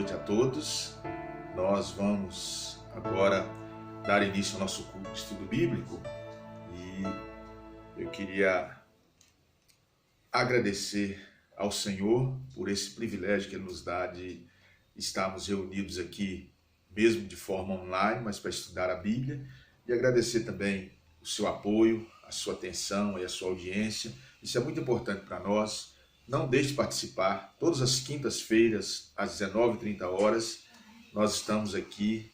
noite a todos. Nós vamos agora dar início ao nosso culto de estudo bíblico e eu queria agradecer ao Senhor por esse privilégio que Ele nos dá de estarmos reunidos aqui, mesmo de forma online, mas para estudar a Bíblia, e agradecer também o seu apoio, a sua atenção e a sua audiência. Isso é muito importante para nós. Não deixe de participar. Todas as quintas-feiras, às 19h30, nós estamos aqui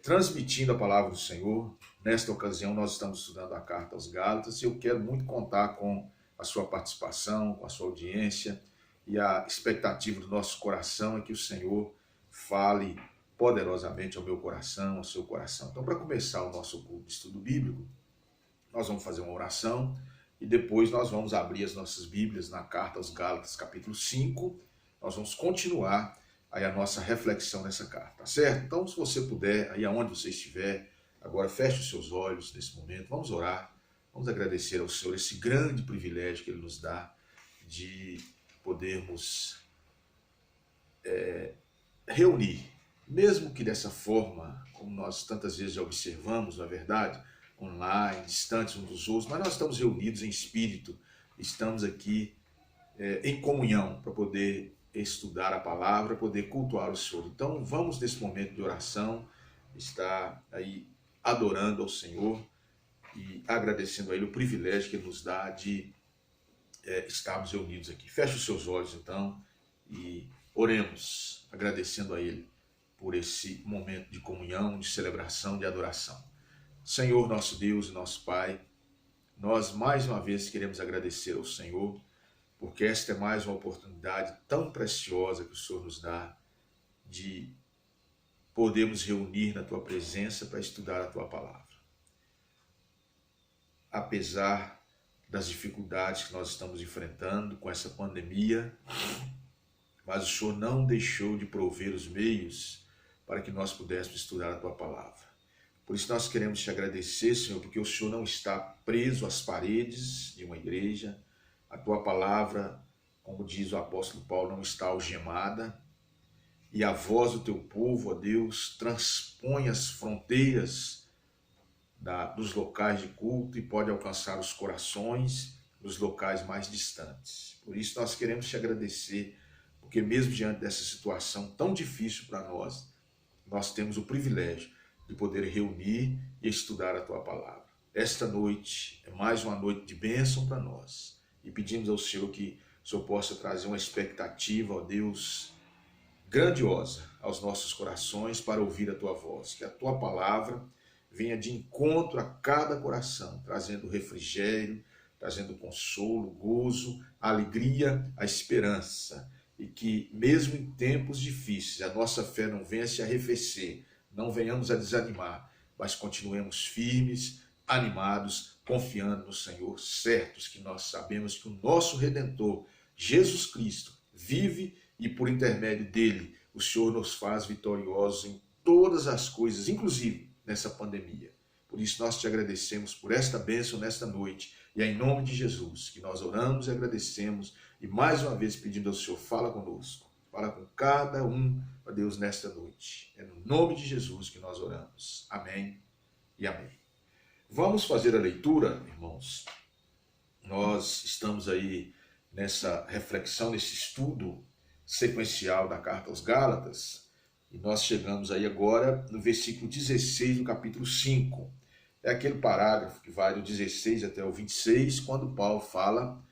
transmitindo a palavra do Senhor. Nesta ocasião, nós estamos estudando a carta aos Gálatas e eu quero muito contar com a sua participação, com a sua audiência, e a expectativa do nosso coração é que o Senhor fale poderosamente ao meu coração, ao seu coração. Então, para começar o nosso culto de estudo bíblico, nós vamos fazer uma oração e depois nós vamos abrir as nossas Bíblias na carta aos Gálatas, capítulo 5. Nós vamos continuar aí a nossa reflexão nessa carta, tá certo? Então, se você puder, aí aonde você estiver, agora feche os seus olhos nesse momento, vamos orar, vamos agradecer ao Senhor esse grande privilégio que Ele nos dá de podermos reunir, mesmo que dessa forma, como nós tantas vezes já observamos, na verdade, online, distantes uns dos outros, mas nós estamos reunidos em espírito, estamos aqui em comunhão para poder estudar a palavra, poder cultuar o Senhor. Então vamos nesse momento de oração, estar aí adorando ao Senhor e agradecendo a Ele o privilégio que Ele nos dá de estarmos reunidos aqui. Feche os seus olhos então e oremos, agradecendo a Ele por esse momento de comunhão, de celebração, de adoração. Senhor, nosso Deus e nosso Pai, nós mais uma vez queremos agradecer ao Senhor, porque esta é mais uma oportunidade tão preciosa que o Senhor nos dá de podermos reunir na Tua presença para estudar a Tua palavra. Apesar das dificuldades que nós estamos enfrentando com essa pandemia, mas o Senhor não deixou de prover os meios para que nós pudéssemos estudar a Tua palavra. Por isso nós queremos te agradecer, Senhor, porque o Senhor não está preso às paredes de uma igreja. A Tua palavra, como diz o apóstolo Paulo, não está algemada. E a voz do Teu povo, ó Deus, transpõe as fronteiras dos locais de culto e pode alcançar os corações dos locais mais distantes. Por isso nós queremos te agradecer, porque mesmo diante dessa situação tão difícil para nós temos o privilégio de poder reunir e estudar a Tua palavra. Esta noite é mais uma noite de bênção para nós. E pedimos ao Senhor que o Senhor possa trazer uma expectativa, ó Deus, grandiosa aos nossos corações para ouvir a Tua voz. Que a Tua palavra venha de encontro a cada coração, trazendo refrigério, trazendo consolo, gozo, a alegria, a esperança. E que mesmo em tempos difíceis a nossa fé não venha se arrefecer, não venhamos a desanimar, mas continuemos firmes, animados, confiando no Senhor, certos que nós sabemos que o nosso Redentor, Jesus Cristo, vive e por intermédio dele o Senhor nos faz vitoriosos em todas as coisas, inclusive nessa pandemia. Por isso nós te agradecemos por esta bênção nesta noite e é em nome de Jesus que nós oramos e agradecemos e mais uma vez pedindo ao Senhor, fala conosco, fala com cada um, ó Deus, nesta noite. É no nome de Jesus que nós oramos. Amém e amém. Vamos fazer a leitura, irmãos. Nós estamos aí nessa reflexão, nesse estudo sequencial da carta aos Gálatas, e nós chegamos aí agora no versículo 16 do capítulo 5. É aquele parágrafo que vai do 16 até o 26, quando Paulo fala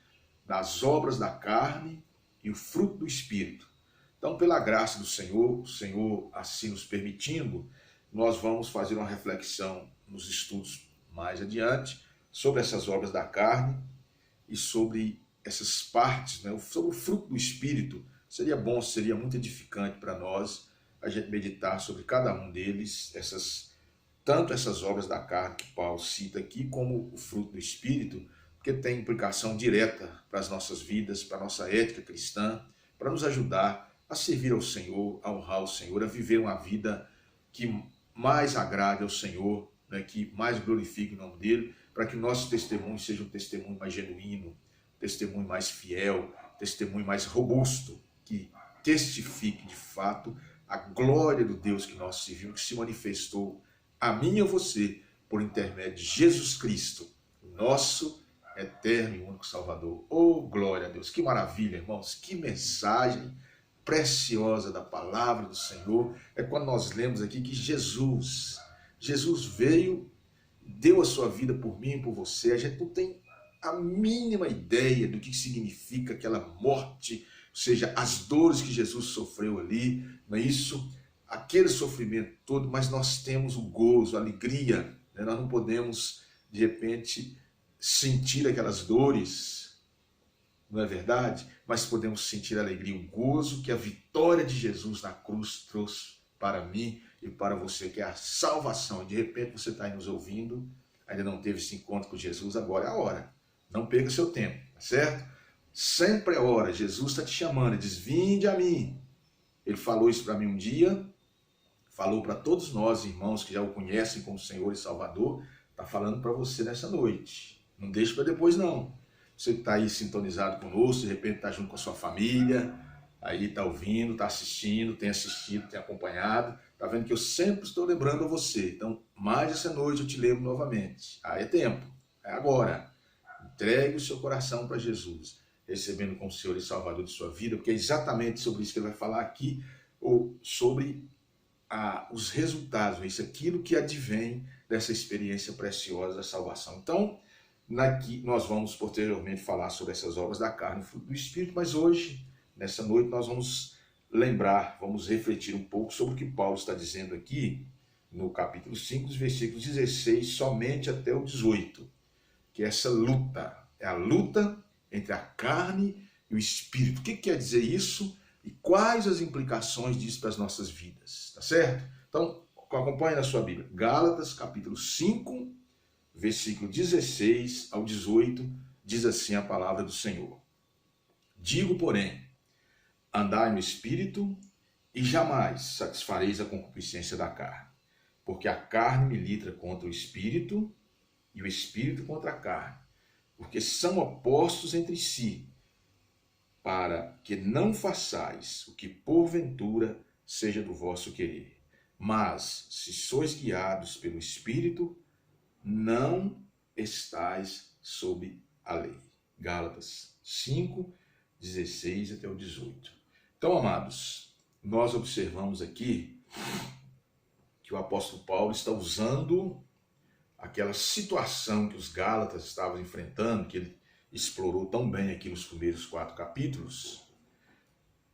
das obras da carne e o fruto do Espírito. Então, pela graça do Senhor, o Senhor assim nos permitindo, nós vamos fazer uma reflexão nos estudos mais adiante sobre essas obras da carne e sobre essas partes, sobre o fruto do Espírito. Seria bom, seria muito edificante para nós a gente meditar sobre cada um deles, tanto essas obras da carne que Paulo cita aqui, como o fruto do Espírito, porque tem implicação direta para as nossas vidas, para a nossa ética cristã, para nos ajudar a servir ao Senhor, a honrar o Senhor, a viver uma vida que mais agrade ao Senhor, que mais glorifique o nome dele, para que o nosso testemunho seja um testemunho mais genuíno, testemunho mais fiel, testemunho mais robusto, que testifique de fato a glória do Deus que nós servimos, que se manifestou a mim e a você por intermédio de Jesus Cristo, nosso eterno e único Salvador. Oh, glória a Deus! Que maravilha, irmãos! Que mensagem preciosa da palavra do Senhor. É quando nós lemos aqui que Jesus veio, deu a sua vida por mim e por você. A gente não tem a mínima ideia do que significa aquela morte, ou seja, as dores que Jesus sofreu ali, não é isso? Aquele sofrimento todo, mas nós temos o gozo, a alegria, né? Nós não podemos, de repente, sentir aquelas dores, não é verdade? Mas podemos sentir a alegria, o gozo que a vitória de Jesus na cruz trouxe para mim e para você, que é a salvação. De repente você está aí nos ouvindo, ainda não teve esse encontro com Jesus, agora é a hora. Não perca seu tempo, tá certo? Sempre é a hora. Jesus está te chamando, ele diz, vinde a mim. Ele falou isso para mim um dia, falou para todos nós, irmãos que já o conhecem como Senhor e Salvador, está falando para você nessa noite. Não deixe para depois, não. Você que está aí sintonizado conosco, de repente está junto com a sua família, aí está ouvindo, está assistindo, tem assistido, tem acompanhado, está vendo que eu sempre estou lembrando a você. Então, mais essa noite eu te lembro novamente. Aí é tempo, é agora. Entregue o seu coração para Jesus, recebendo como Senhor e Salvador de sua vida, porque é exatamente sobre isso que ele vai falar aqui, ou sobre os resultados, isso, aquilo que advém dessa experiência preciosa da salvação. Então, nós vamos posteriormente falar sobre essas obras da carne e fruto do Espírito, mas hoje, nessa noite, nós vamos lembrar, vamos refletir um pouco sobre o que Paulo está dizendo aqui, no capítulo 5, dos versículos 16, somente até o 18, que é essa luta, é a luta entre a carne e o Espírito. O que quer dizer isso? E quais as implicações disso para as nossas vidas, tá certo? Então, acompanhe na sua Bíblia. Gálatas, capítulo 5, versículo 16 ao 18, diz assim a palavra do Senhor. Digo, porém, andai no Espírito e jamais satisfareis a concupiscência da carne, porque a carne milita contra o Espírito e o Espírito contra a carne, porque são opostos entre si, para que não façais o que porventura seja do vosso querer. Mas, se sois guiados pelo Espírito, não estais sob a lei. Gálatas 5, 16 até o 18. Então, amados, nós observamos aqui que o apóstolo Paulo está usando aquela situação que os Gálatas estavam enfrentando, que ele explorou tão bem aqui nos primeiros 4 capítulos,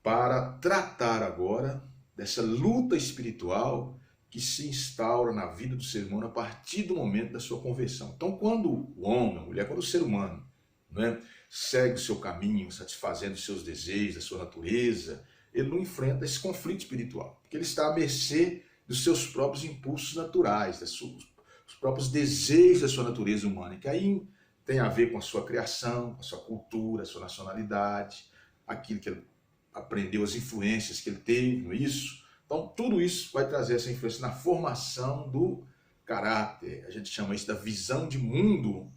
para tratar agora dessa luta espiritual que se instaura na vida do ser humano a partir do momento da sua conversão. Então, quando o homem, a mulher, quando o ser humano, né, segue o seu caminho, satisfazendo os seus desejos, a sua natureza, ele não enfrenta esse conflito espiritual, porque ele está à mercê dos seus próprios impulsos naturais, dos próprios desejos da sua natureza humana, que aí tem a ver com a sua criação, a sua cultura, a sua nacionalidade, aquilo que ele aprendeu, as influências que ele teve, não é isso? Então, tudo isso vai trazer essa influência na formação do caráter. A gente chama isso da visão de mundo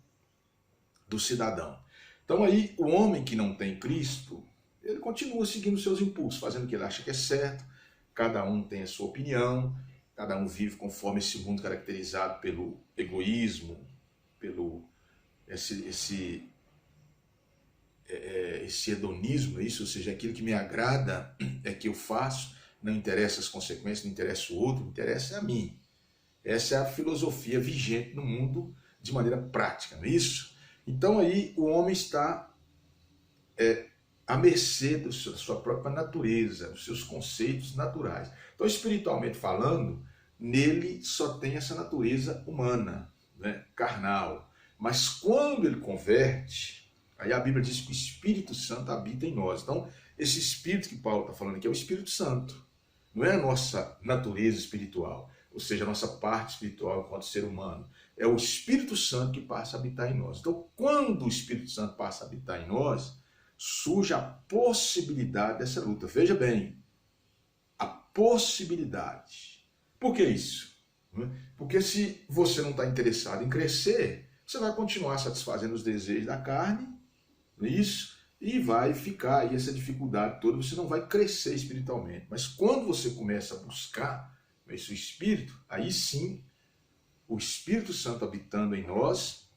do cidadão. Então, aí, o homem que não tem Cristo, ele continua seguindo seus impulsos, fazendo o que ele acha que é certo, cada um tem a sua opinião, cada um vive conforme esse mundo caracterizado pelo egoísmo, pelo esse hedonismo, isso, ou seja, aquilo que me agrada é que eu faço, não interessa as consequências, não interessa o outro, interessa a mim. Essa é a filosofia vigente no mundo de maneira prática, não é isso? Então aí o homem está à mercê da sua própria natureza, dos seus conceitos naturais. Então, espiritualmente falando, nele só tem essa natureza humana, né, carnal. Mas quando ele converte, aí a Bíblia diz que o Espírito Santo habita em nós. Então, esse Espírito que Paulo está falando aqui é o Espírito Santo. Não é a nossa natureza espiritual, ou seja, a nossa parte espiritual enquanto ser humano. É o Espírito Santo que passa a habitar em nós. Então, quando o Espírito Santo passa a habitar em nós, surge a possibilidade dessa luta. Veja bem, a possibilidade. Por que isso? Porque se você não está interessado em crescer, você vai continuar satisfazendo os desejos da carne, não é isso? e vai ficar aí essa dificuldade toda, você não vai crescer espiritualmente. Mas quando você começa a buscar esse espírito, aí sim, o Espírito Santo habitando em nós,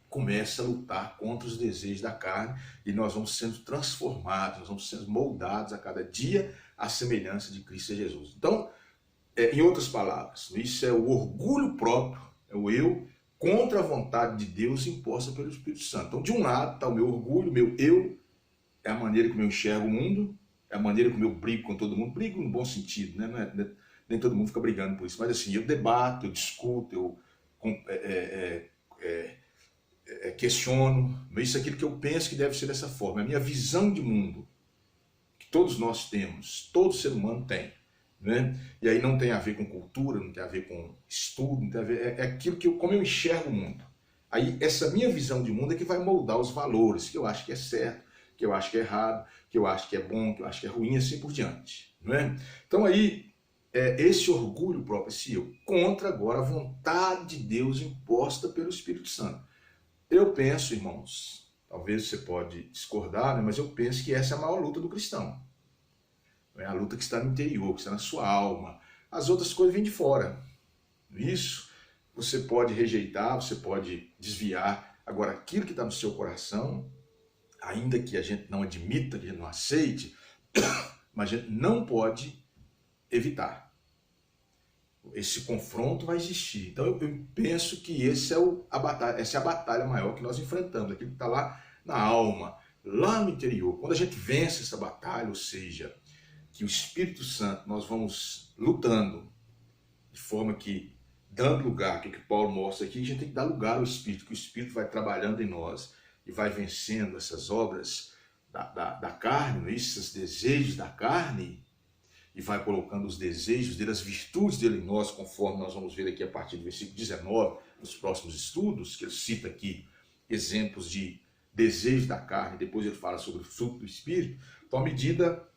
começa a lutar contra os desejos da carne e nós vamos sendo transformados, nós vamos sendo moldados a cada dia à semelhança de Cristo Jesus. Então, em outras palavras, isso é o orgulho próprio, é o eu contra a vontade de Deus imposta pelo Espírito Santo. Então, de um lado está o meu orgulho, meu eu, é a maneira como eu enxergo o mundo, é a maneira como eu brigo com todo mundo, brigo no bom sentido, né? Nem todo mundo fica brigando por isso, mas assim, eu debato, eu discuto, eu questiono, isso é aquilo que eu penso que deve ser dessa forma, é a minha visão de mundo, que todos nós temos, todo ser humano tem, né? E aí não tem a ver com cultura, não tem a ver com estudo, não tem a ver, é aquilo que como eu enxergo o mundo. Aí essa minha visão de mundo é que vai moldar os valores, que eu acho que é certo, que eu acho que é errado, que eu acho que é bom, que eu acho que é ruim, assim por diante, não é? Então aí, esse orgulho próprio, esse eu, contra agora a vontade de Deus imposta pelo Espírito Santo. Eu penso, irmãos, talvez você pode discordar, né, mas eu penso que essa é a maior luta do cristão. É a luta que está no interior, que está na sua alma. As outras coisas vêm de fora. Isso você pode rejeitar, você pode desviar. Agora, aquilo que está no seu coração, ainda que a gente não admita, que a gente não aceite, mas a gente não pode evitar. Esse confronto vai existir. Então eu penso que essa é a batalha maior que nós enfrentamos, aquilo que está lá na alma, lá no interior. Quando a gente vence essa batalha, ou seja, que o Espírito Santo, nós vamos lutando, de forma que, dando lugar, que é o que Paulo mostra aqui, a gente tem que dar lugar ao Espírito, que o Espírito vai trabalhando em nós e vai vencendo essas obras da carne, esses desejos da carne, e vai colocando os desejos dele, as virtudes dele em nós, conforme nós vamos ver aqui a partir do versículo 19, nos próximos estudos, que ele cita aqui exemplos de desejos da carne, depois ele fala sobre o fruto do Espírito. Então, à medida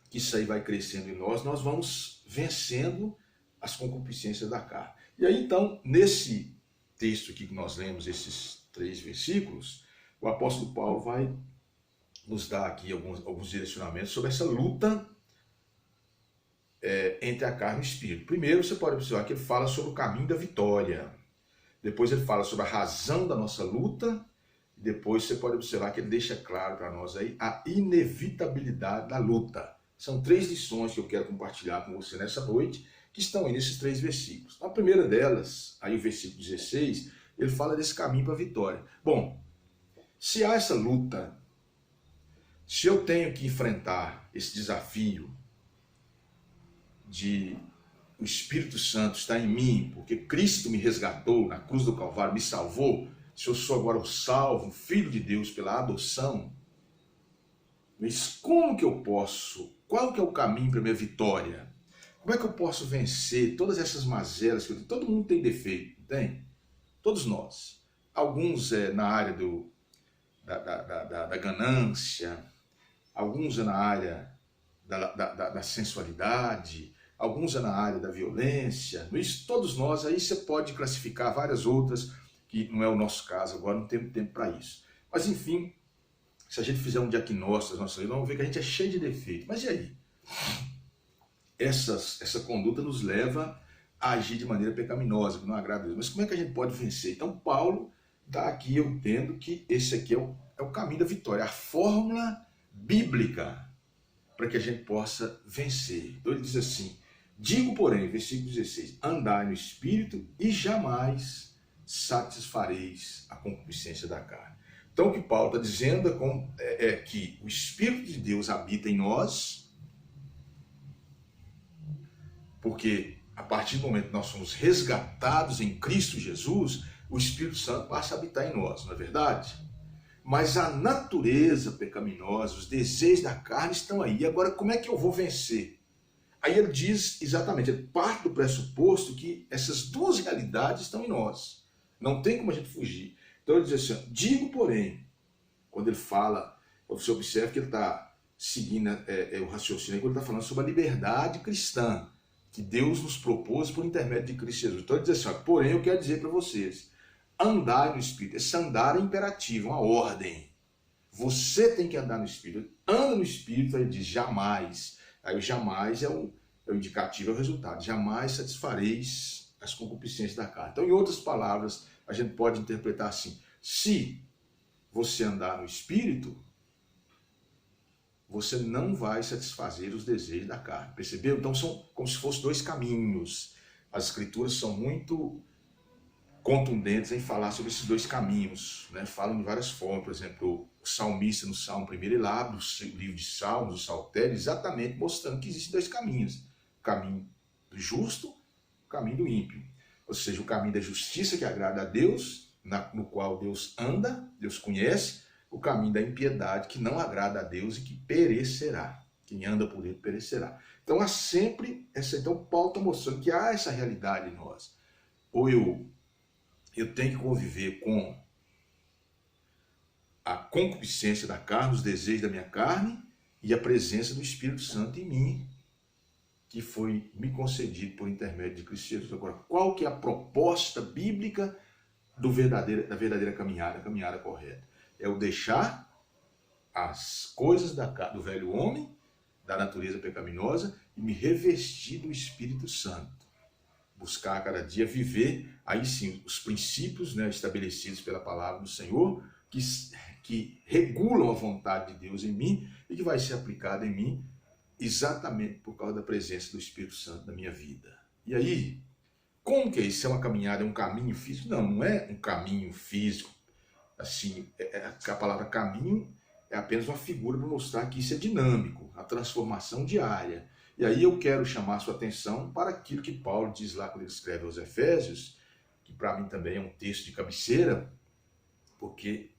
que isso aí vai crescendo em nós, nós vamos vencendo as concupiscências da carne. E aí, então, nesse texto aqui que nós lemos, esses 3 versículos, o apóstolo Paulo vai nos dar aqui alguns direcionamentos sobre essa luta entre a carne e o espírito. Primeiro, você pode observar que ele fala sobre o caminho da vitória. Depois ele fala sobre a razão da nossa luta. E depois você pode observar que ele deixa claro para nós aí a inevitabilidade da luta. São 3 lições que eu quero compartilhar com você nessa noite, que estão aí nesses 3 versículos. A primeira delas, aí o versículo 16, ele fala desse caminho para a vitória. Bom, se há essa luta, se eu tenho que enfrentar esse desafio de o Espírito Santo estar em mim, porque Cristo me resgatou na cruz do Calvário, me salvou, se eu sou agora o salvo, filho de Deus pela adoção, mas como que eu posso, qual que é o caminho para a minha vitória? Como é que eu posso vencer todas essas mazelas que eu tenho? Todo mundo tem defeito, não tem? Todos nós. Alguns na área da ganância, alguns na área da sensualidade, alguns na área da violência. Isso, todos nós, aí você pode classificar várias outras, que não é o nosso caso agora, não temos tempo para isso. Mas enfim, se a gente fizer um diagnóstico das nossas vidas, vamos ver que a gente é cheio de defeitos. Mas e aí? Essa conduta nos leva a agir de maneira pecaminosa, que não agrada a Deus. Mas como é que a gente pode vencer? Então Paulo está aqui, eu entendo que esse aqui é o caminho da vitória, a fórmula bíblica para que a gente possa vencer. Então ele diz assim: digo, porém, versículo 16, andai no Espírito e jamais satisfareis a concupiscência da carne. Então o que Paulo está dizendo é que o Espírito de Deus habita em nós, porque a partir do momento que nós somos resgatados em Cristo Jesus, o Espírito Santo passa a habitar em nós, não é verdade? Mas a natureza pecaminosa, os desejos da carne estão aí. Agora, como é que eu vou vencer? Aí ele diz exatamente, ele parte do pressuposto que essas 2 realidades estão em nós. Não tem como a gente fugir. Então ele diz assim, digo, porém, quando ele fala, você observa que ele está seguindo o raciocínio, quando ele está falando sobre a liberdade cristã, que Deus nos propôs por intermédio de Cristo Jesus. Então ele diz assim, porém eu quero dizer para vocês, andar no Espírito. Esse andar é imperativo, uma ordem. Você tem que andar no Espírito. Anda no Espírito, aí ele diz, jamais. Aí o jamais é o indicativo, é o resultado. Jamais satisfareis as concupiscências da carne. Então, em outras palavras, a gente pode interpretar assim: se você andar no Espírito, você não vai satisfazer os desejos da carne. Percebeu? Então são como se fossem dois caminhos. As Escrituras são muito contundentes em falar sobre esses dois caminhos, né? Falam de várias formas. Por exemplo, o salmista no Salmo 1, ele abre o livro de Salmos, o Saltério, exatamente mostrando que existem dois caminhos: o caminho do justo, o caminho do ímpio. Ou seja, o caminho da justiça que agrada a Deus, no qual Deus anda, Deus conhece, o caminho da impiedade que não agrada a Deus e que perecerá. Quem anda por ele perecerá. Então há sempre então Paulo está mostrando que há essa realidade em nós. Ou eu tenho que conviver com a concupiscência da carne, os desejos da minha carne e a presença do Espírito Santo em mim, que foi me concedido por intermédio de Cristo Jesus. Agora, qual que é a proposta bíblica da verdadeira caminhada, a caminhada correta? É o deixar as coisas do velho homem, da natureza pecaminosa, e me revestir do Espírito Santo. Buscar a cada dia viver, aí sim, os princípios, né, estabelecidos pela palavra do Senhor, que regulam a vontade de Deus em mim e que vai ser aplicada em mim exatamente por causa da presença do Espírito Santo na minha vida. E aí, como que é isso? É uma caminhada, é um caminho físico? Não, não é um caminho físico. Assim, a palavra caminho é apenas uma figura para mostrar que isso é dinâmico, a transformação diária. E aí eu quero chamar a sua atenção para aquilo que Paulo diz lá quando ele escreve aos Efésios, que para mim também é um texto de cabeceira, porque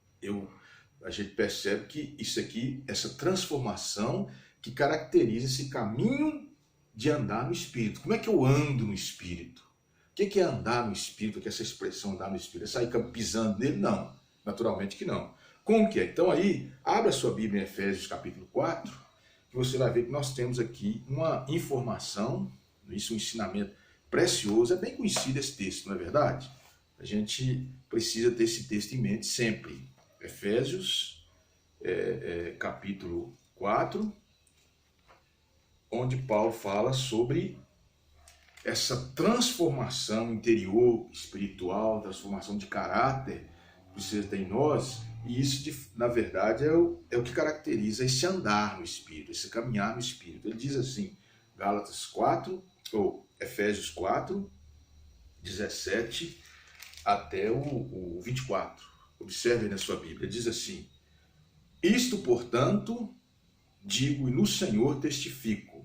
a gente percebe que isso aqui, essa transformação que caracteriza esse caminho de andar no Espírito. Como é que eu ando no Espírito? O que é andar no Espírito? O que é essa expressão andar no Espírito? É sair pisando nele? Não, naturalmente que não. Como que é? Então aí, abra sua Bíblia em Efésios capítulo 4, que você vai ver que nós temos aqui uma informação, isso, um ensinamento precioso. É bem conhecido esse texto, não é verdade? A gente precisa ter esse texto em mente sempre. Efésios, capítulo 4, onde Paulo fala sobre essa transformação interior, espiritual, transformação de caráter que precisa ter em nós. E isso, na verdade, é o que caracteriza esse andar no Espírito, esse caminhar no Espírito. Ele diz assim, Gálatas 4, ou Efésios 4, 17 até o 24. Observe na sua Bíblia, diz assim: isto, portanto, digo e no Senhor testifico,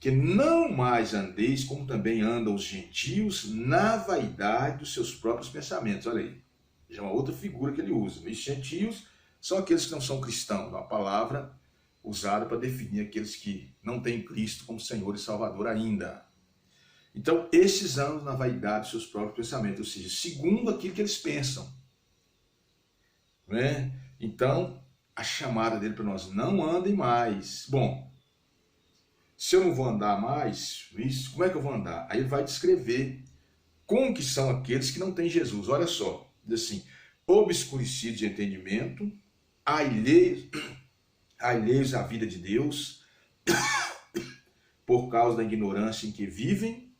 que não mais andeis como também andam os gentios na vaidade dos seus próprios pensamentos. Olha aí, já é uma outra figura que ele usa. Os gentios são aqueles que não são cristãos, uma palavra usada para definir aqueles que não têm Cristo como Senhor e Salvador ainda. Então, esses andam na vaidade dos seus próprios pensamentos, ou seja, segundo aquilo que eles pensam. Né? Então, a chamada dele para nós: não andem mais. Bom, se eu não vou andar mais, isso, como é que eu vou andar? Aí ele vai descrever como que são aqueles que não têm Jesus. Olha só, diz assim: obscurecidos de entendimento, alheios à vida de Deus, por causa da ignorância em que vivem,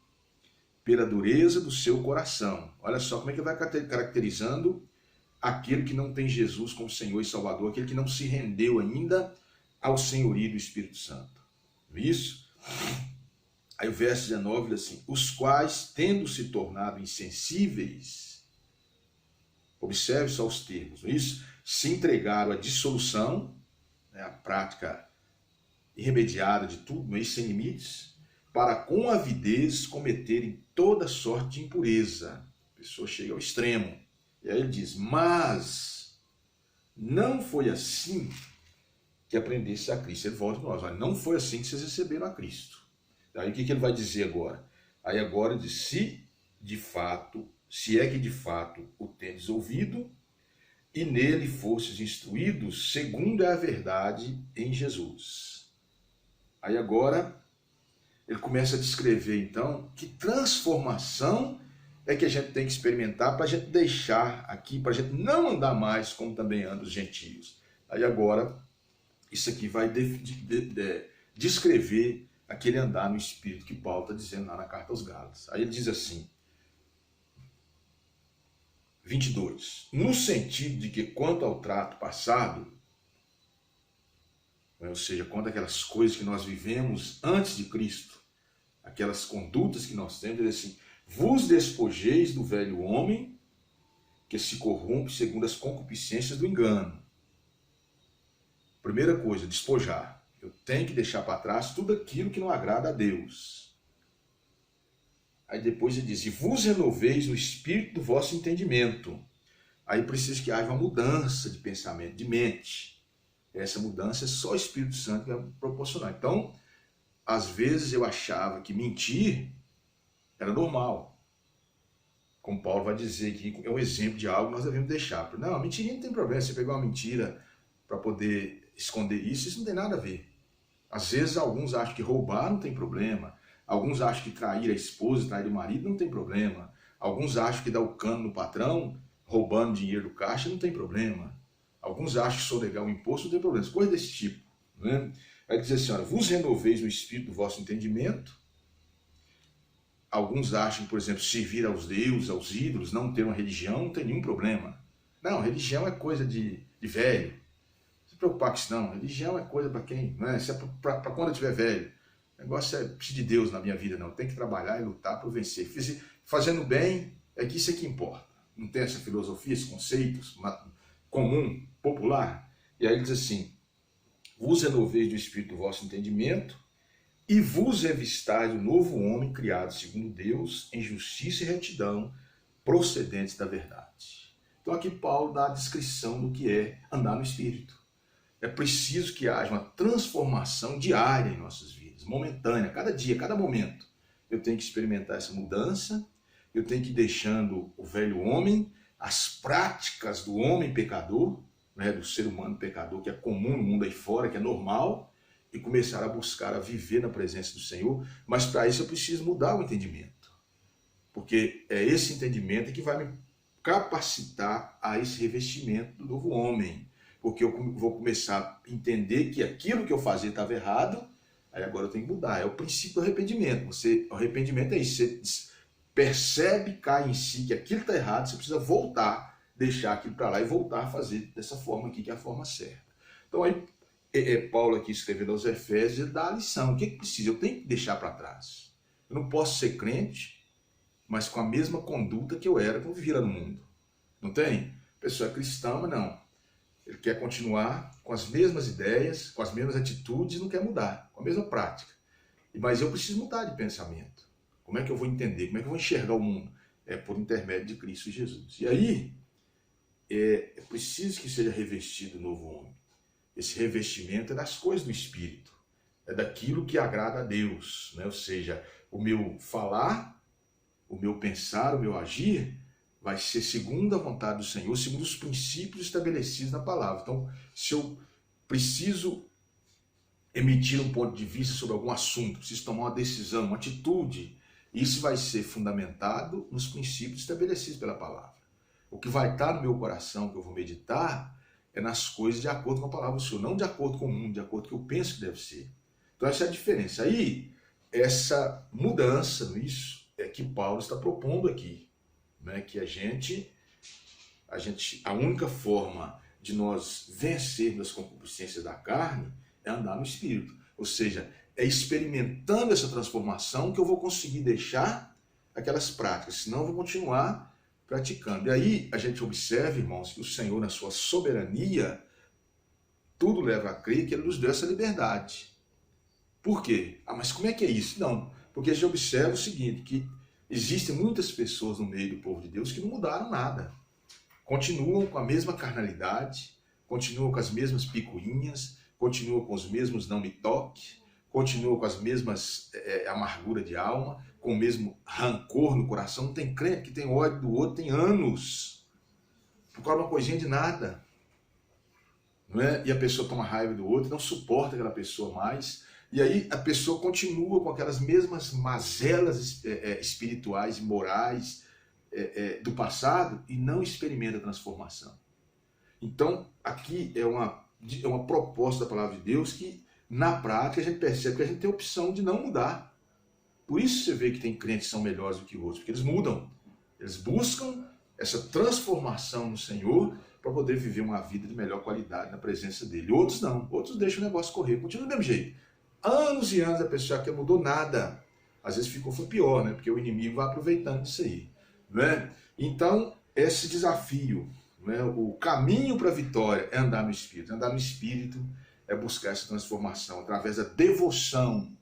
pela dureza do seu coração. Olha só como é que ele vai caracterizando aquele que não tem Jesus como Senhor e Salvador, aquele que não se rendeu ainda ao senhorio do Espírito Santo. Isso? Aí o verso 19 diz assim: os quais, tendo se tornado insensíveis, observe só os termos, isso? Se entregaram à dissolução, né, a prática irremediada de tudo, sem limites, para com avidez cometerem toda sorte de impureza. A pessoa chega ao extremo. E aí ele diz: mas não foi assim que aprendesse a Cristo. Ele volta para nós: olha, não foi assim que vocês receberam a Cristo. Aí o que ele vai dizer agora? Aí agora ele diz: se é que de fato o tendes ouvido, e nele fostes instruídos, segundo é a verdade em Jesus. Aí agora ele começa a descrever então que transformação é que a gente tem que experimentar para a gente deixar aqui, para a gente não andar mais como também andam os gentios. Aí agora, isso aqui vai descrever aquele andar no Espírito que Paulo está dizendo lá na carta aos Gálatas. Aí ele diz assim, 22, no sentido de que quanto ao trato passado, ou seja, quanto àquelas coisas que nós vivemos antes de Cristo, aquelas condutas que nós temos, ele diz assim, vos despojeis do velho homem que se corrompe segundo as concupiscências do engano. Primeira coisa, despojar. Eu tenho que deixar para trás tudo aquilo que não agrada a Deus. Aí depois ele diz, e vos renoveis no espírito do vosso entendimento. Aí precisa que haja uma mudança de pensamento, de mente. Essa mudança é só o Espírito Santo que vai proporcionar. Então, às vezes eu achava que mentir era normal. Como Paulo vai dizer aqui, é um exemplo de algo que nós devemos deixar. Não, mentirinha não tem problema. Você pegar uma mentira para poder esconder isso não tem nada a ver. Às vezes alguns acham que roubar não tem problema. Alguns acham que trair a esposa, trair o marido não tem problema. Alguns acham que dar o cano no patrão, roubando dinheiro do caixa, não tem problema. Alguns acham que sonegar o imposto não tem problema. Coisa desse tipo. Né? Vai dizer assim, olha, vos renoveis no espírito do vosso entendimento. Alguns acham, por exemplo, servir aos deuses, aos ídolos, não ter uma religião, não tem nenhum problema. Não, religião é coisa de velho. Não se preocupar com isso não. Religião é coisa para quem, né? Isso é para quando eu estiver velho. O negócio é preciso de Deus na minha vida, não. Tem que trabalhar e lutar para vencer. Fazendo bem, é que isso é que importa. Não tem essa filosofia, esses conceitos comum, popular. E aí ele diz assim, vos renoveis do espírito do vosso entendimento e vos revistais do novo homem criado segundo Deus em justiça e retidão procedentes da verdade. Então aqui Paulo dá a descrição do que é andar no espírito. É preciso que haja uma transformação diária em nossas vidas, momentânea, cada dia, cada momento. Eu tenho que experimentar essa mudança, eu tenho que ir deixando o velho homem, as práticas do homem pecador, né, do ser humano pecador, que é comum no mundo aí fora, que é normal, e começar a buscar a viver na presença do Senhor, mas para isso eu preciso mudar o entendimento. Porque é esse entendimento que vai me capacitar a esse revestimento do novo homem. Porque eu vou começar a entender que aquilo que eu fazia estava errado, aí agora eu tenho que mudar. É o princípio do arrependimento. O arrependimento é isso, você percebe, cai em si que aquilo está errado, você precisa voltar, deixar aquilo para lá e voltar a fazer dessa forma aqui, que é a forma certa. Então aí, Paulo aqui escrevendo aos Efésios, ele dá a lição. O que precisa? Eu tenho que deixar para trás. Eu não posso ser crente, mas com a mesma conduta que eu era quando vivia no mundo. Não tem? A pessoa é cristã, mas não. Ele quer continuar com as mesmas ideias, com as mesmas atitudes, não quer mudar, com a mesma prática. Mas eu preciso mudar de pensamento. Como é que eu vou entender? Como é que eu vou enxergar o mundo? É por intermédio de Cristo Jesus. E aí, é preciso que seja revestido o novo homem. Esse revestimento é das coisas do Espírito. É daquilo que agrada a Deus. Né? Ou seja, o meu falar, o meu pensar, o meu agir vai ser segundo a vontade do Senhor, segundo os princípios estabelecidos na palavra. Então, se eu preciso emitir um ponto de vista sobre algum assunto, preciso tomar uma decisão, uma atitude, isso vai ser fundamentado nos princípios estabelecidos pela palavra. O que vai estar no meu coração, que eu vou meditar, é nas coisas de acordo com a palavra do Senhor, não de acordo com o mundo, de acordo com o que eu penso que deve ser. Então essa é a diferença. Aí, essa mudança nisso é que Paulo está propondo aqui. Né? Que a única forma de nós vencermos as concupiscências da carne é andar no Espírito. Ou seja, é experimentando essa transformação que eu vou conseguir deixar aquelas práticas, senão eu vou continuar praticando. E aí a gente observa, irmãos, que o Senhor, na sua soberania, tudo leva a crer que Ele nos deu essa liberdade. Por quê? Mas como é que é isso? Não, porque a gente observa o seguinte, que existem muitas pessoas no meio do povo de Deus que não mudaram nada. Continuam com a mesma carnalidade, continuam com as mesmas picuinhas, continuam com os mesmos não me toque, continuam com as mesmas amargura de alma, com o mesmo rancor no coração. Não tem crente que tem ódio do outro, tem anos, por causa de uma coisinha de nada. Não é? E a pessoa toma raiva do outro, não suporta aquela pessoa mais, e aí a pessoa continua com aquelas mesmas mazelas espirituais e morais, do passado e não experimenta a transformação. Então, aqui é uma proposta da palavra de Deus que, na prática, a gente percebe que a gente tem a opção de não mudar. Por isso você vê que tem crentes que são melhores do que outros, porque eles mudam. Eles buscam essa transformação no Senhor para poder viver uma vida de melhor qualidade na presença dele. Outros não. Outros deixam o negócio correr, continua do mesmo jeito. Anos e anos a pessoa que não mudou nada. Às vezes foi pior, né? Porque o inimigo vai aproveitando disso aí. Né? Então, esse desafio, né? O caminho para a vitória é andar no Espírito. Andar no Espírito é buscar essa transformação através da devoção.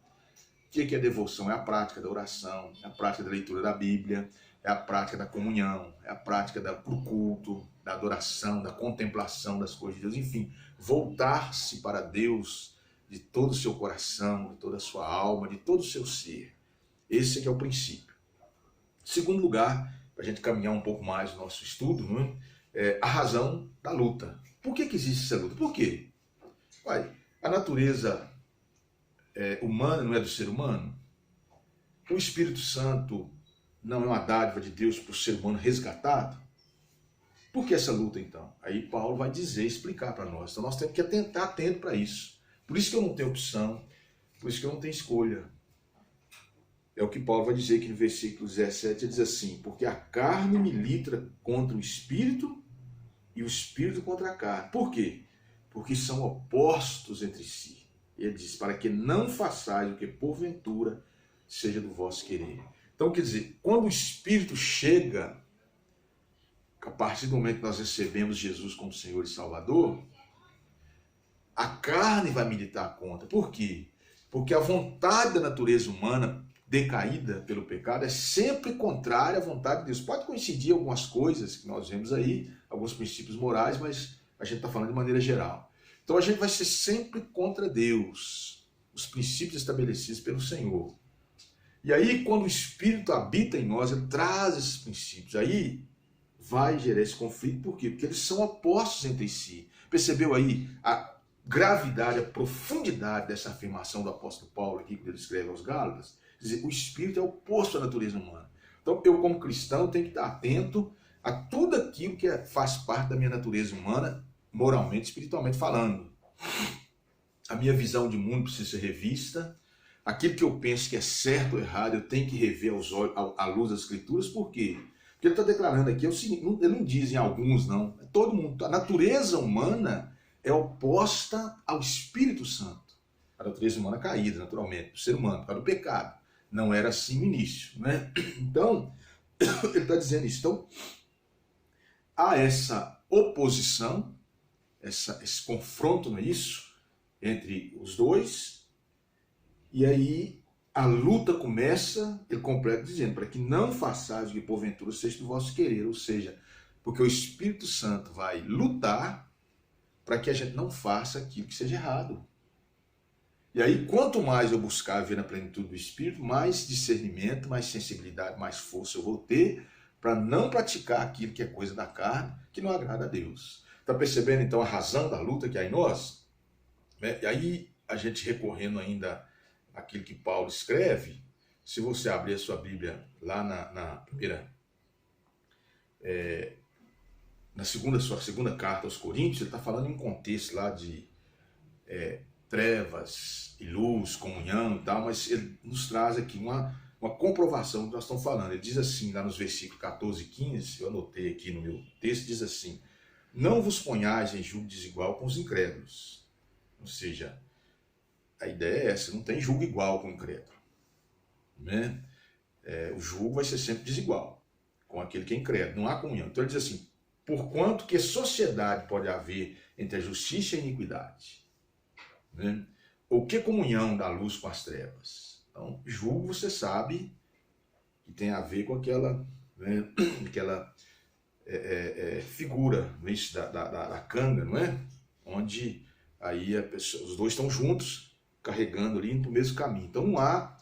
O que é devoção? É a prática da oração, é a prática da leitura da Bíblia, é a prática da comunhão, é a prática do culto, da adoração, da contemplação das coisas de Deus. Enfim, voltar-se para Deus de todo o seu coração, de toda a sua alma, de todo o seu ser. Esse que é o princípio. Segundo lugar, para a gente caminhar um pouco mais no nosso estudo, né, é a razão da luta. Por que existe essa luta? Por quê? A natureza humana não é do ser humano? O Espírito Santo não é uma dádiva de Deus para o ser humano resgatado? Por que essa luta então? Aí Paulo vai dizer, explicar para nós. Então nós temos que estar atento para isso. Por isso que eu não tenho opção, por isso que eu não tenho escolha. É o que Paulo vai dizer aqui no versículo 17, ele diz assim: porque a carne milita contra o Espírito e o Espírito contra a carne. Por quê? Porque são opostos entre si. Ele diz, para que não façais o que porventura seja do vosso querer. Então, quer dizer, quando o Espírito chega, a partir do momento que nós recebemos Jesus como Senhor e Salvador, a carne vai militar contra. Por quê? Porque a vontade da natureza humana, decaída pelo pecado, é sempre contrária à vontade de Deus. Pode coincidir algumas coisas que nós vemos aí, alguns princípios morais, mas a gente está falando de maneira geral. Então a gente vai ser sempre contra Deus, os princípios estabelecidos pelo Senhor. E aí, quando o Espírito habita em nós, ele traz esses princípios. Aí vai gerar esse conflito. Por quê? Porque eles são opostos entre si. Percebeu aí a gravidade, a profundidade dessa afirmação do apóstolo Paulo aqui, quando ele escreve aos Gálatas? Quer dizer, o Espírito é oposto à natureza humana. Então eu, como cristão, tenho que estar atento a tudo aquilo que faz parte da minha natureza humana, moralmente, espiritualmente falando. A minha visão de mundo precisa ser revista. Aquilo que eu penso que é certo ou errado, eu tenho que rever à luz das Escrituras. Por quê? Porque ele está declarando aqui, é o seguinte, ele não diz em alguns, não. É todo mundo. A natureza humana é oposta ao Espírito Santo. A natureza humana caída, naturalmente, do ser humano, por causa do pecado. Não era assim no início, né? Então, ele está dizendo isso. Então, há essa oposição, esse confronto, não é isso? Entre os dois. E aí a luta começa, ele completa dizendo, para que não façais o que porventura seja do vosso querer, ou seja, porque o Espírito Santo vai lutar para que a gente não faça aquilo que seja errado. E aí, quanto mais eu buscar ver na plenitude do Espírito, mais discernimento, mais sensibilidade, mais força eu vou ter para não praticar aquilo que é coisa da carne, que não agrada a Deus. Está percebendo então a razão da luta que há em nós? E aí, a gente recorrendo ainda àquilo que Paulo escreve, se você abrir a sua Bíblia lá sua segunda carta aos Coríntios, ele está falando em um contexto lá de trevas e luz, comunhão e tal, mas ele nos traz aqui uma comprovação do que nós estamos falando. Ele diz assim, lá nos versículos 14 e 15, eu anotei aqui no meu texto, diz assim: não vos ponhais em julgo desigual com os incrédulos. Ou seja, a ideia é essa, não tem julgo igual com o incrédulo. Né? O julgo vai ser sempre desigual com aquele que é incrédulo, não há comunhão. Então ele diz assim: porquanto que sociedade pode haver entre a justiça e a iniquidade? Né? Ou que comunhão da luz com as trevas? Então, julgo, você sabe que tem a ver com aquela, né, aquela figura, né, da canga, não é? Onde aí os dois estão juntos, carregando ali para o mesmo caminho. Então não há,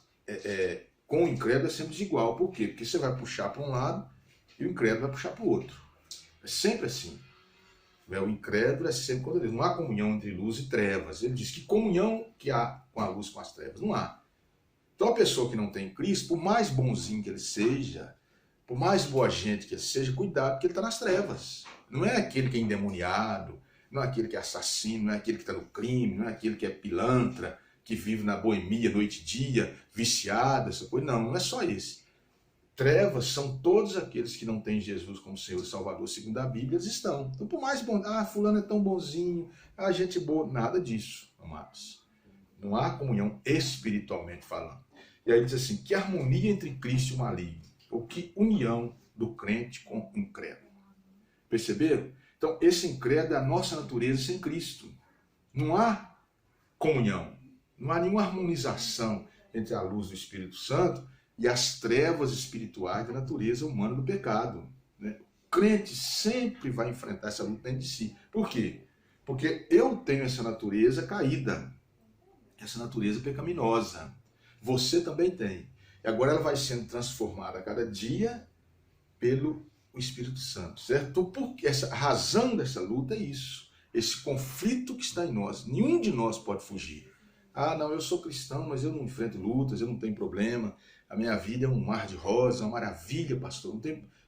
com o incrédulo é sempre desigual. Por quê? Porque você vai puxar para um lado e o incrédulo vai puxar para o outro. É sempre assim. O incrédulo é sempre contra Deus. Não há comunhão entre luz e trevas. Ele diz que comunhão que há com a luz com as trevas? Não há. Então a pessoa que não tem Cristo, por mais bonzinho que ele seja, Por mais boa gente que ele seja, cuidado, porque ele está nas trevas. Não é aquele que é endemoniado, não é aquele que é assassino, não é aquele que está no crime, não é aquele que é pilantra, que vive na boemia noite e dia, viciado, essa coisa. Não, não é só esse. Trevas são todos aqueles que não têm Jesus como Senhor e Salvador, segundo a Bíblia, eles estão. Então, por mais bom, fulano é tão bonzinho, gente boa, nada disso, amados. Não há comunhão espiritualmente falando. E aí diz assim, que harmonia entre Cristo e o maligno, ou que união do crente com o incrédulo. Perceberam? Então, esse incrédulo é a nossa natureza sem Cristo. Não há comunhão, não há nenhuma harmonização entre a luz do Espírito Santo e as trevas espirituais da natureza humana do pecado. Né? O crente sempre vai enfrentar essa luta dentro de si. Por quê? Porque eu tenho essa natureza caída, essa natureza pecaminosa. Você também tem. E agora ela vai sendo transformada a cada dia pelo Espírito Santo, certo? Então, porque a razão dessa luta é isso. Esse conflito que está em nós. Nenhum de nós pode fugir. Não, eu sou cristão, mas eu não enfrento lutas, eu não tenho problema. A minha vida é um mar de rosa, uma maravilha, pastor.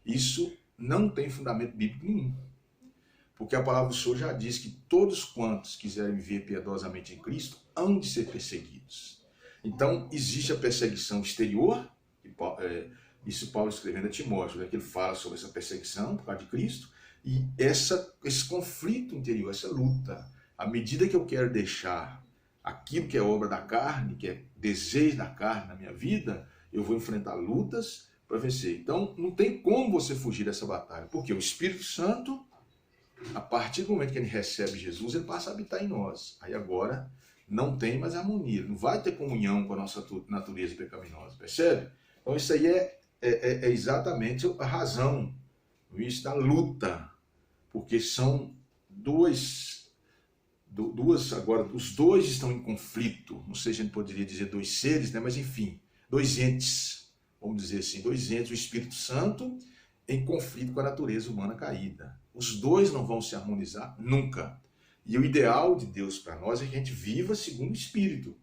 Isso não tem fundamento bíblico nenhum. Porque a palavra do Senhor já diz que todos quantos quiserem viver piedosamente em Cristo hão de ser perseguidos. Então, existe a perseguição exterior, isso Paulo escrevendo a Timóteo, né, que ele fala sobre essa perseguição por causa de Cristo, e esse conflito interior, essa luta. À medida que eu quero deixar aquilo que é obra da carne, que é desejo da carne na minha vida, eu vou enfrentar lutas para vencer. Então, não tem como você fugir dessa batalha, porque o Espírito Santo, a partir do momento que ele recebe Jesus, ele passa a habitar em nós. Aí agora não tem mais harmonia, não vai ter comunhão com a nossa natureza pecaminosa, percebe? Então isso aí é exatamente a razão da luta, porque são duas, agora os dois estão em conflito, não sei se a gente poderia dizer dois seres, né? Mas enfim, dois entes, vamos dizer assim, dois entes, o Espírito Santo em conflito com a natureza humana caída. Os dois não vão se harmonizar nunca. E o ideal de Deus para nós é que a gente viva segundo o Espírito.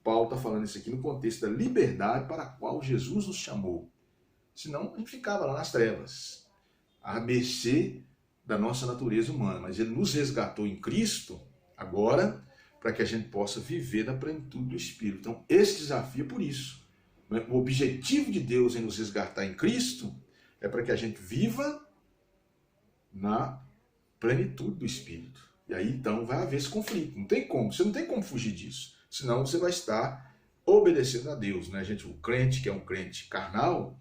Paulo está falando isso aqui no contexto da liberdade para a qual Jesus nos chamou. Senão a gente ficava lá nas trevas, à mercê da nossa natureza humana. Mas ele nos resgatou em Cristo agora para que a gente possa viver na plenitude do Espírito. Então esse desafio é por isso. O objetivo de Deus em nos resgatar em Cristo é para que a gente viva na plenitude do Espírito. E aí então vai haver esse conflito. Não tem como, você não tem como fugir disso. Senão você vai estar obedecendo a Deus, né, gente? O crente que é um crente carnal,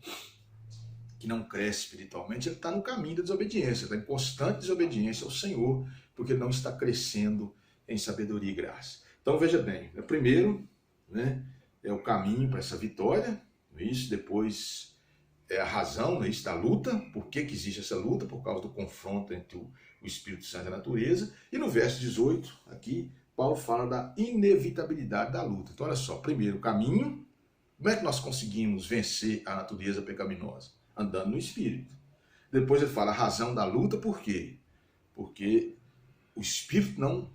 que não cresce espiritualmente, ele está no caminho da desobediência, está em constante desobediência ao Senhor, porque ele não está crescendo em sabedoria e graça. Então veja bem, primeiro, né, é o caminho para essa vitória, isso, depois é a razão, isso, da luta. Por que existe essa luta? Por causa do confronto entre o Espírito Santo e a natureza. E no verso 18, aqui, Paulo fala da inevitabilidade da luta. Então olha só, primeiro o caminho. Como é que nós conseguimos vencer a natureza pecaminosa? Andando no Espírito. Depois ele fala a razão da luta, por quê? Porque o Espírito não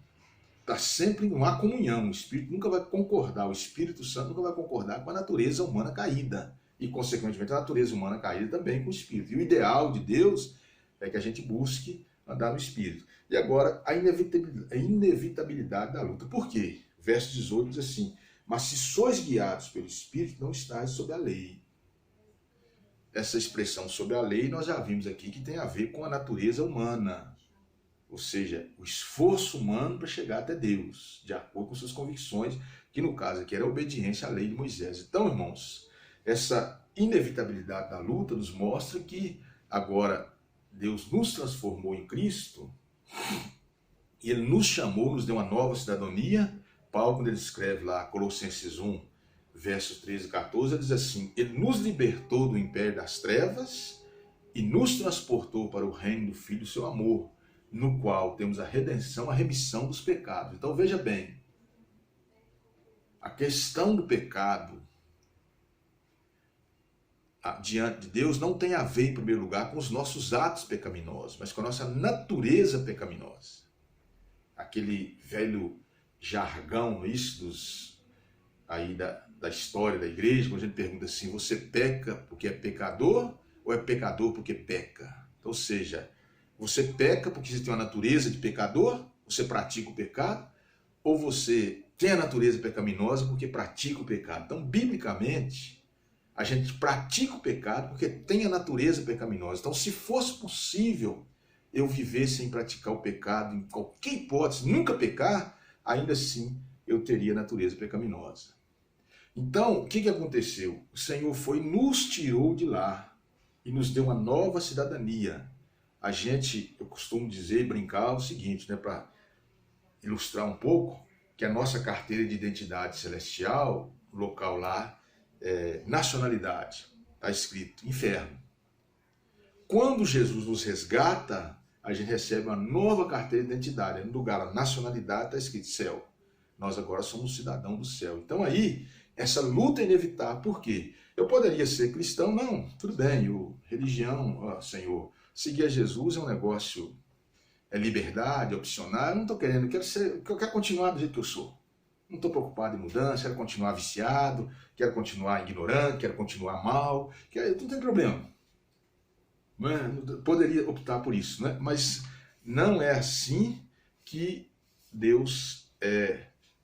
está sempre, não há comunhão, o Espírito nunca vai concordar, o Espírito Santo nunca vai concordar com a natureza humana caída. E, consequentemente, a natureza humana caída também com o Espírito. E o ideal de Deus é que a gente busque andar no Espírito. E agora, a inevitabilidade da luta. Por quê? Verso 18 diz assim, mas se sois guiados pelo Espírito, não estáis sob a lei. Essa expressão sobre a lei, nós já vimos aqui que tem a ver com a natureza humana. Ou seja, o esforço humano para chegar até Deus, de acordo com suas convicções, que no caso aqui era a obediência à lei de Moisés. Então, irmãos, essa inevitabilidade da luta nos mostra que agora Deus nos transformou em Cristo e Ele nos chamou, nos deu uma nova cidadania. Paulo, quando ele escreve lá, Colossenses 1, versos 13 e 14, ele diz assim, Ele nos libertou do império das trevas e nos transportou para o reino do Filho do seu amor, no qual temos a redenção, a remissão dos pecados. Então veja bem, a questão do pecado diante de Deus não tem a ver, em primeiro lugar, com os nossos atos pecaminosos, mas com a nossa natureza pecaminosa. Aquele velho jargão, isso aí da história da igreja, quando a gente pergunta assim, você peca porque é pecador ou é pecador porque peca? Então, ou seja, você peca porque você tem uma natureza de pecador, você pratica o pecado, ou você tem a natureza pecaminosa porque pratica o pecado. Então, biblicamente, a gente pratica o pecado porque tem a natureza pecaminosa. Então, se fosse possível eu viver sem praticar o pecado, em qualquer hipótese, nunca pecar, ainda assim eu teria a natureza pecaminosa. Então, o que aconteceu? O Senhor foi e nos tirou de lá e nos deu uma nova cidadania. A gente, eu costumo dizer e brincar o seguinte, né, para ilustrar um pouco, que a nossa carteira de identidade celestial, o local lá, nacionalidade, está escrito inferno. Quando Jesus nos resgata, a gente recebe uma nova carteira de identidade. No lugar da nacionalidade está escrito céu. Nós agora somos cidadão do céu. Então aí, essa luta é inevitável. Por quê? Eu poderia ser cristão? Não, tudo bem. Religião, Senhor, seguir a Jesus é um negócio, é liberdade, é opcional. Eu não estou querendo, eu quero continuar do jeito que eu sou. Não estou preocupado em mudança, quero continuar viciado, quero continuar ignorante, quero continuar mal, não tem problema. Poderia optar por isso, né? Mas não é assim que Deus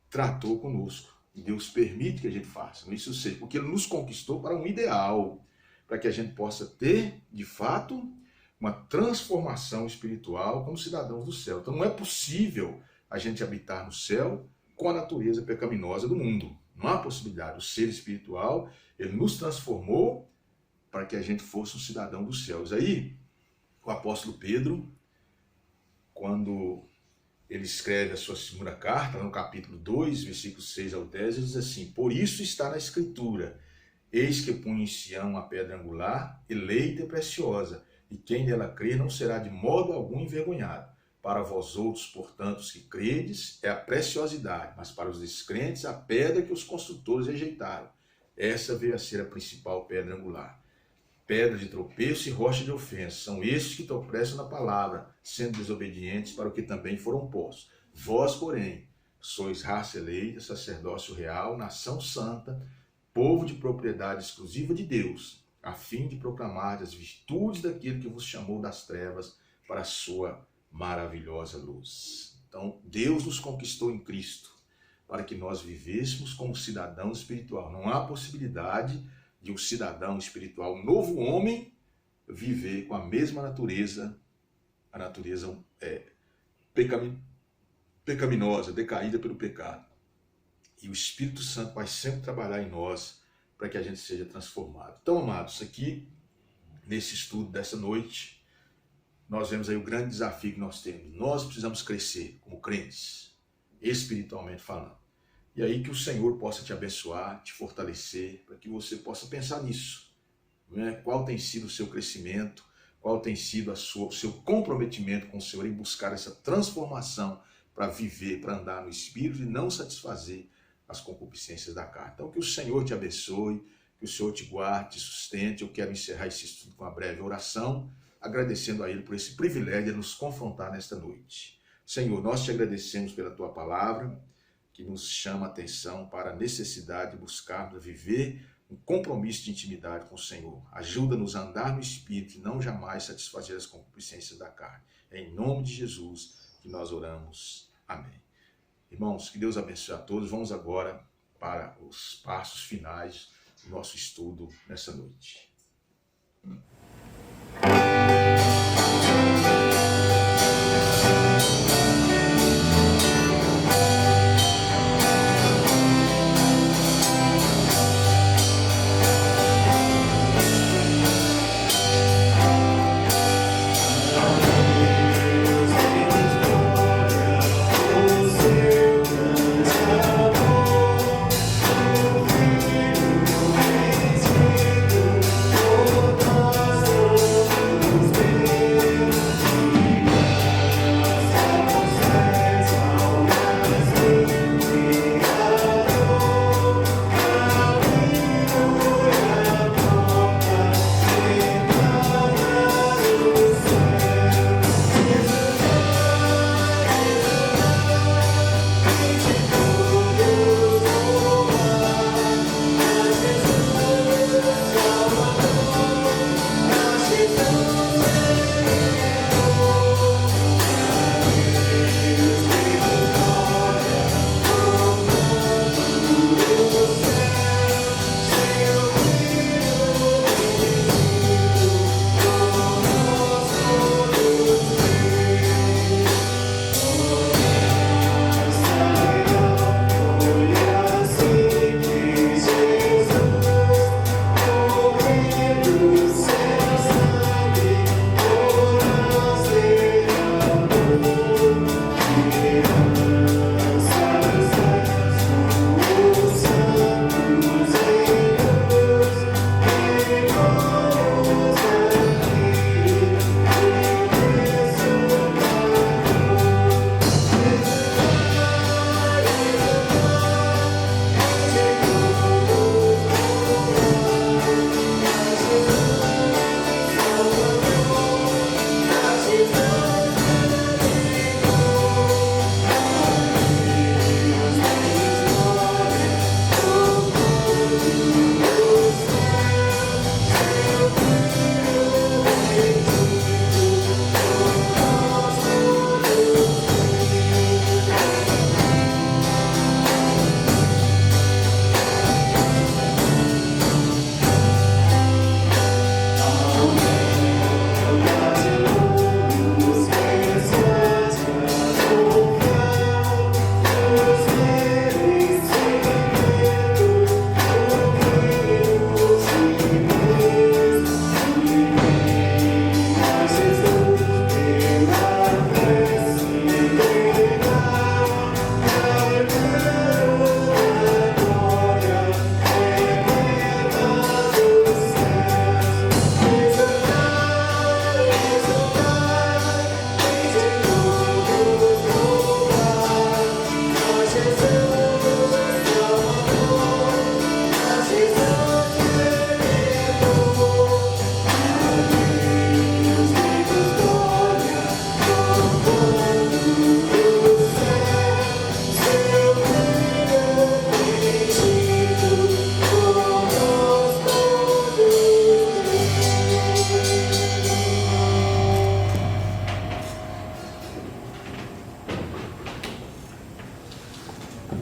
tratou conosco. Deus permite que a gente faça. Isso seja, porque Ele nos conquistou para um ideal, para que a gente possa ter, de fato, uma transformação espiritual como cidadãos do céu. Então não é possível a gente habitar no céu com a natureza pecaminosa do mundo. Não há possibilidade. O ser espiritual, Ele nos transformou para que a gente fosse um cidadão dos céus. Aí, o apóstolo Pedro, quando ele escreve a sua segunda carta, no capítulo 2, versículos 6 ao 10, ele diz assim: por isso está na Escritura, eis que ponho em Sião a pedra angular, eleita e preciosa, e quem nela crer não será de modo algum envergonhado. Para vós outros, portanto, os que credes, é a preciosidade, mas para os descrentes, a pedra que os construtores rejeitaram. Essa veio a ser a principal pedra angular. Pedra de tropeço e rocha de ofensa, são estes que tropeçam na palavra, sendo desobedientes para o que também foram postos. Vós, porém, sois raça eleita, sacerdócio real, nação santa, povo de propriedade exclusiva de Deus, a fim de proclamar as virtudes daquele que vos chamou das trevas para a sua maravilhosa luz. Então, Deus nos conquistou em Cristo, para que nós vivêssemos como cidadão espiritual. Não há possibilidade de um cidadão espiritual, um novo homem, viver com a mesma natureza, a natureza pecaminosa, decaída pelo pecado. E o Espírito Santo vai sempre trabalhar em nós para que a gente seja transformado. Então, amados, aqui, nesse estudo dessa noite, nós vemos aí o grande desafio que nós temos. Nós precisamos crescer como crentes, espiritualmente falando. E aí que o Senhor possa te abençoar, te fortalecer, para que você possa pensar nisso. Né? Qual tem sido o seu crescimento, qual tem sido o seu comprometimento com o Senhor em buscar essa transformação para viver, para andar no Espírito e não satisfazer as concupiscências da carne. Então que o Senhor te abençoe, que o Senhor te guarde, te sustente. Eu quero encerrar esse estudo com uma breve oração, agradecendo a Ele por esse privilégio de nos confrontar nesta noite. Senhor, nós te agradecemos pela Tua palavra, que nos chama a atenção para a necessidade de buscarmos viver um compromisso de intimidade com o Senhor. Ajuda-nos a andar no Espírito e não jamais satisfazer as concupiscências da carne. É em nome de Jesus que nós oramos. Amém. Irmãos, que Deus abençoe a todos. Vamos agora para os passos finais do nosso estudo nessa noite.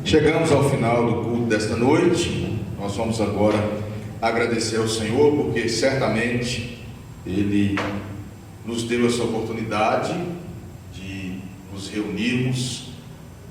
Chegamos ao final do culto desta noite. Nós vamos agora agradecer ao Senhor, porque certamente Ele nos deu essa oportunidade de nos reunirmos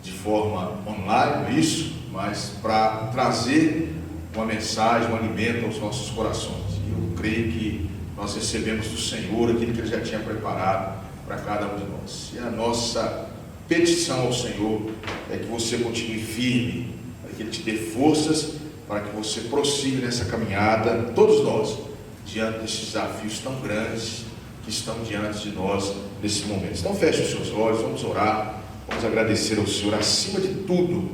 de forma online, isso, mas para trazer uma mensagem, um alimento aos nossos corações. E eu creio que nós recebemos do Senhor aquilo que Ele já tinha preparado para cada um de nós. E a nossa petição ao Senhor é que você continue firme, para que Ele te dê forças, para que você prossiga nessa caminhada, todos nós, diante desses desafios tão grandes que estão diante de nós nesse momento. Então feche os seus olhos, vamos orar, vamos agradecer ao Senhor acima de tudo,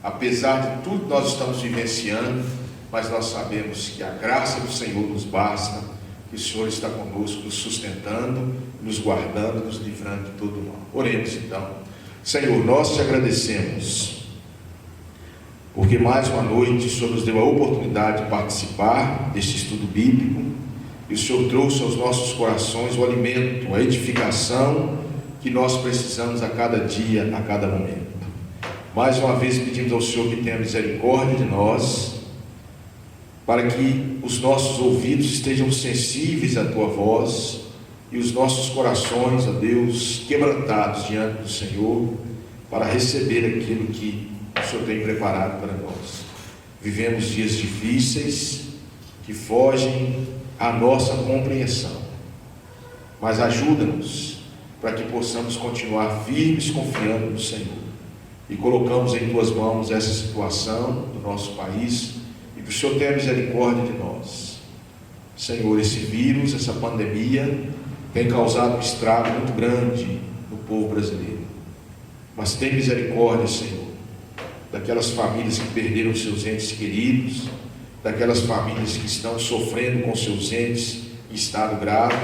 apesar de tudo que nós estamos vivenciando, mas nós sabemos que a graça do Senhor nos basta, que o Senhor está conosco, nos sustentando, nos guardando, nos livrando de todo mal. Oremos então. Senhor, nós te agradecemos, porque mais uma noite o Senhor nos deu a oportunidade de participar deste estudo bíblico, e o Senhor trouxe aos nossos corações o alimento, a edificação que nós precisamos a cada dia, a cada momento. Mais uma vez pedimos ao Senhor que tenha misericórdia de nós, para que os nossos ouvidos estejam sensíveis à Tua voz, e os nossos corações, ó Deus, quebrantados diante do Senhor, para receber aquilo que o Senhor tem preparado para nós. Vivemos dias difíceis, que fogem à nossa compreensão, mas ajuda-nos, para que possamos continuar firmes, confiando no Senhor, e colocamos em Tuas mãos essa situação do nosso país, e que o Senhor tenha misericórdia de nós. Senhor, esse vírus, essa pandemia, tem causado um estrago muito grande no povo brasileiro, mas tem misericórdia, Senhor, daquelas famílias que perderam seus entes queridos, daquelas famílias que estão sofrendo com seus entes em estado grave,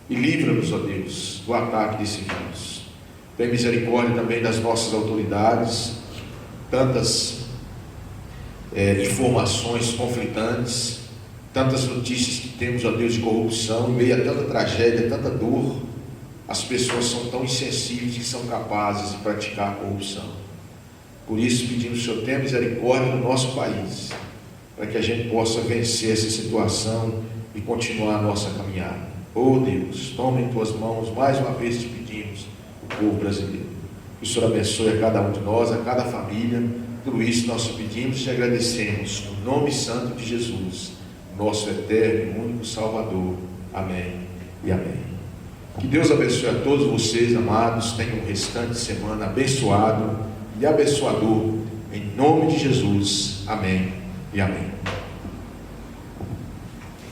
e livra-nos, ó Deus, do ataque desse vírus. Tem misericórdia também das nossas autoridades, tantas informações conflitantes, tantas notícias que temos, ó Deus, de corrupção, em meio a tanta tragédia, tanta dor, as pessoas são tão insensíveis que são capazes de praticar a corrupção. Por isso pedimos que o Senhor tenha misericórdia no nosso país, para que a gente possa vencer essa situação e continuar a nossa caminhada. Oh Deus, toma em Tuas mãos, mais uma vez te pedimos, o povo brasileiro. Que o Senhor abençoe a cada um de nós, a cada família. Tudo isso nós te pedimos e te agradecemos, no nome santo de Jesus, nosso eterno e único Salvador. Amém e amém. Que Deus abençoe a todos vocês, amados. Tenham um restante de semana abençoado e abençoador, em nome de Jesus. Amém e amém.